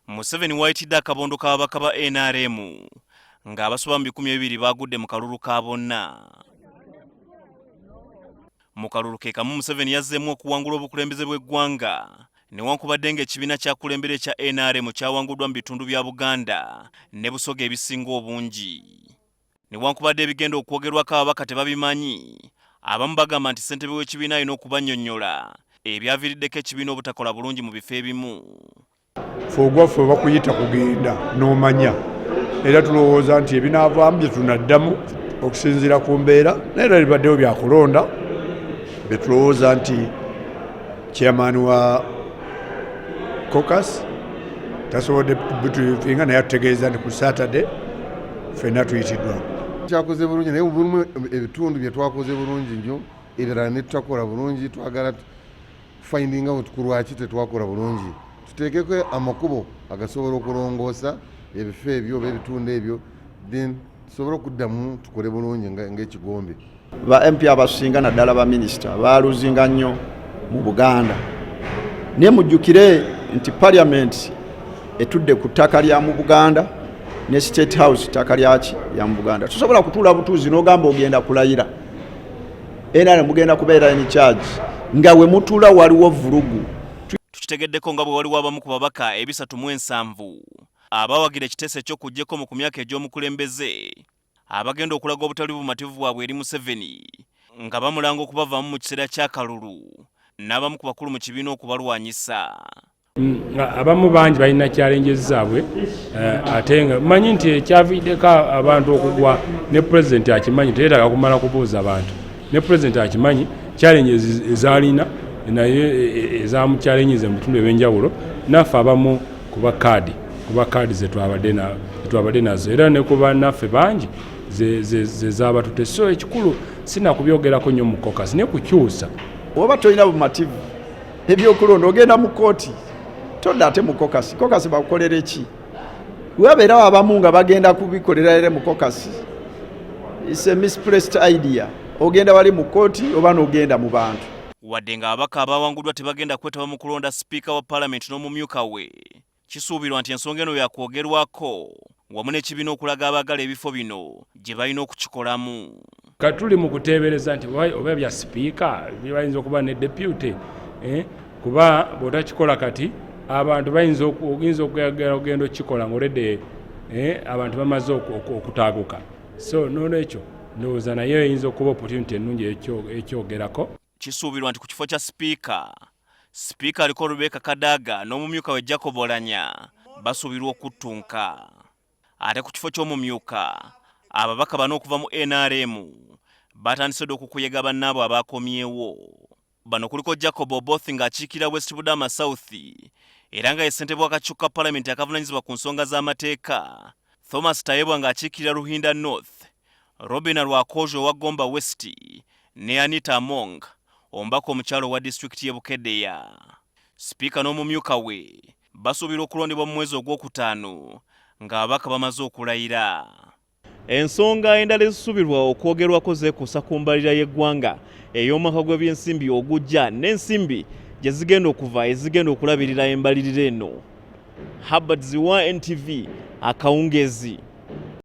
Museveni wayitidde akabondo k'ababaka ba NRM ng'abasoba mu 200 bagudde mu kalulu ka bonna. Mu kalulu ke kamu Museveni yazzeemu okuwangula obukulembeze bw'eggwanga newankubadde ng'ekibiina kyakulembera ekya NRM kyawanguddwa mu bitundu bya Buganda ne Busoga ebisinga obungi. Newankubadde ebigenda okwogerwako ababaka tebabimanyi, abamu bagamba nti ssentebe w'ekibiina alina okubannyonnyola ebyaviiriddeko ekibiina obutakola bulungi mu bifo ebimu. Fogwaffe bakuyita kugenda n'omanya era tulowooza nti ebinaavaamu bye tunaddamu okusinziira ku mbeera naye libaddewo byakulonda bye tulowooza nti chairman wa caucus tasobodde bitufinga naye atutegeeza nti ku Saturday ffenna tuyitiddwa. Kyakoze bulungi naye mulimu ebitundu bye twakoze bulungi nnyo ebirala ne tutakola bulungi, twagala finding out ku lwaki tetwakola bulungi. Tuteekeko amakubo agasobola okulongoosa ebifo ebyo oba ebitundu ebyo then tusobole okuddamu tukole bulungi ng'ekigombe. Ba MP abasinga naddala ba minisita baaluzinga nnyo mu Buganda. Naye mujjukire nti parliament etudde ku ttaka lya mu Buganda ne State House ttaka lyaki lya mu Buganda. Tusobola kutuula butuuzi n'ogamba ogenda kulayira era mugenda kubeera in charge nga we mutuula waliwo vulugu. Tukitegeddeko nga bwe waliwo abamu ku babaka 307 abawagira ekiteeso eky'okuggyeko mu myaka egy'omukulembeze abagenda okulaga obutali bumativu bwabwe eri Museveni nga bamulanga okubavaamu mu kiseera ky'akalulu n'abamu ku bakulu mu kibiina okubalwanyisa. Abamu bangi balina challenges zaabwe ate nga manyi nti ekyaviiddeko abantu okugwa ne president akimanyi, teyeetaaga kumala kubuuza abantu. Ne president akimanyi challenges ezalina naye ezamuchallenges mu bitundu ebyenjawulo, naffe abamu kuba kaadi zetwabadde nazo era ne kuba naffe bangi zezabatute. So ekikulu sina kubyogerako nnyo mu caucus ne kukyusa. Oba tolina bumativu ebyokulonda ogenda mu kooti todda ate mu caucus bakukolera eki? Wabeerawo abamu nga bagenda kubikolera ere mu caucus. It's a misplaced idea. Ogenda wali mu kooti oba n'ogenda mu bantu. Wadde nga ababaka abawanguddwa tebagenda kwetaba mu kulonda sipiika wa Parliament n'omumyuka we, kisuubirwa nti ensonga eno yakwogerwako wamu n'ekibiina okulaga abaagala ebifo bino gye balina okukikolamu. Katuli mu kuteebereza nti oba bya sipiika bayinza okuba ne deputy kuba bw'otakikola kati abantu bayinza ogenda okukikola ng'oledde abantu bamaze okutaaguka. So n'olwekyo ndowooza naye eyinza okuba opportunity ennungi ekyogerako. Kisuubirwa nti ku kifo kya sipiika aliko Rebecca Kadaga n'omumyuka we Jacob Oulanyah basuubirwa okuttunka. Ate ku kifo ky'omumyuka ababaka bano okuva mu NRM batandise okukuyega bannaabwe abaakomyewo. Bano kuliko Jacob Oboth ng'akiikirira West Budama South era nga ye ssentebe w'akakiiko ka Parliament akavunaanyizibwa ku nsonga z'amateeka, Thomas Tayebwa ng'akiikirira Ruhinda North, Robin Rwakojo wa Gomba West ne Anita Among omubaka omukyalo wa disitulikiti y'e Bukeddeya. Sipiika n'omumyuka we basuubirwa okulondebwa mu mwezi ogwokutaano ng'ababaka bamaze okulayira. Ensonga endala ezisuubirwa okwogerwako zeekuusa ku mbalirira y'eggwanga ey'omwaka gw'ebyensimbi ogujja n'ensimbi gye zigenda okuva ezigenda okulabirira embalirira eno. Herbert Ziwa, NTV, Akawungezi.